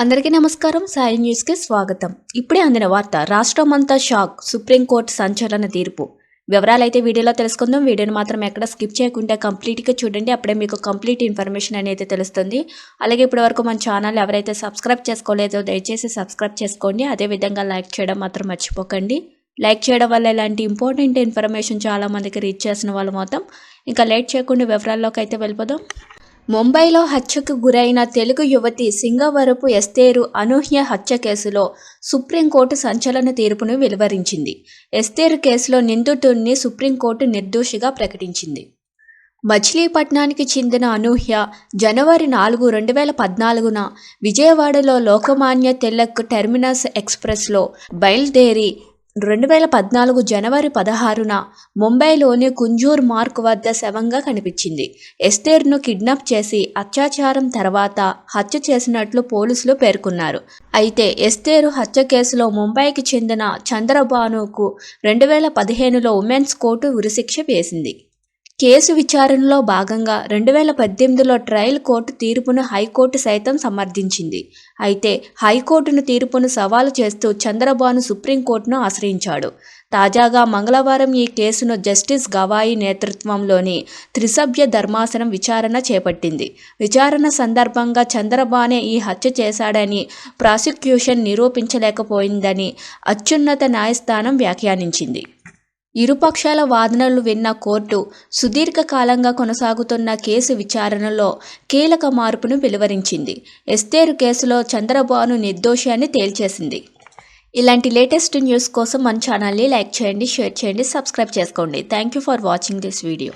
అందరికీ నమస్కారం. సాయి న్యూస్కి స్వాగతం. ఇప్పుడే అందిన వార్త. రాష్ట్రమంతా షాక్. సుప్రీంకోర్టు సంచలన తీర్పు. వివరాలైతే వీడియోలో తెలుసుకుందాం. వీడియోని మాత్రం ఎక్కడ స్కిప్ చేయకుండా కంప్లీట్గా చూడండి. అప్పుడే మీకు కంప్లీట్ ఇన్ఫర్మేషన్ అనేది తెలుస్తుంది. అలాగే ఇప్పటివరకు మన ఛానల్ ఎవరైతే సబ్స్క్రైబ్ చేసుకోలేదో దయచేసి సబ్స్క్రైబ్ చేసుకోండి. అదేవిధంగా లైక్ చేయడం మాత్రం మర్చిపోకండి. లైక్ చేయడం వల్ల ఇలాంటి ఇంపార్టెంట్ ఇన్ఫర్మేషన్ చాలామందికి రీచ్ చేసిన వాళ్ళు మొత్తం. ఇంకా లేట్ చేయకుండా వివరాల్లోకి అయితే వెళ్ళిపోదాం. ముంబైలో హత్యకు గురైన తెలుగు యువతి సింగవరపు ఎస్తేరు అనూహ్య హత్య కేసులో సుప్రీంకోర్టు సంచలన తీర్పును వెలువరించింది. ఎస్తేరు కేసులో నిందితుడిని సుప్రీంకోర్టు నిర్దోషిగా ప్రకటించింది. మచిలీపట్నానికి చెందిన అనూహ్య జనవరి 4, 2014న విజయవాడలో లోకమాన్య తిలక్ టెర్మినస్ ఎక్స్ప్రెస్లో బయలుదేరి 2014 జనవరి 16న ముంబైలోని కుంజూర్ మార్గ్ వద్ద శవంగా కనిపించింది. ఎస్తేర్ను కిడ్నాప్ చేసి అత్యాచారం తర్వాత హత్య చేసినట్లు పోలీసులు పేర్కొన్నారు. అయితే ఎస్తేరు హత్య కేసులో ముంబైకి చెందిన చంద్రబానుకు 2015లో ఉమెన్స్ కోర్టు ఉరిశిక్ష వేసింది. కేసు విచారణలో భాగంగా 2018లో ట్రయల్ కోర్టు తీర్పును హైకోర్టు సైతం సమర్థించింది. అయితే హైకోర్టును తీర్పును సవాలు చేస్తూ చంద్రబాను సుప్రీంకోర్టును ఆశ్రయించాడు. తాజాగా మంగళవారం ఈ కేసును జస్టిస్ గవాయి నేతృత్వంలోని త్రిసభ్య ధర్మాసనం విచారణ చేపట్టింది. విచారణ సందర్భంగా చంద్రబానే ఈ హత్య చేశాడని ప్రాసిక్యూషన్ నిరూపించలేకపోయిందని అత్యున్నత న్యాయస్థానం వ్యాఖ్యానించింది. ఇరుపక్షాల వాదనలు విన్న కోర్టు సుదీర్ఘకాలంగా కొనసాగుతున్న కేసు విచారణలో కీలక మార్పును వెలువరించింది. ఎస్తేరు కేసులో చంద్రబాను నిర్దోషి అని తేల్చేసింది. ఇలాంటి లేటెస్ట్ న్యూస్ కోసం మన ఛానల్ని లైక్ చేయండి, షేర్ చేయండి, సబ్స్క్రైబ్ చేసుకోండి. Thank you for watching this video.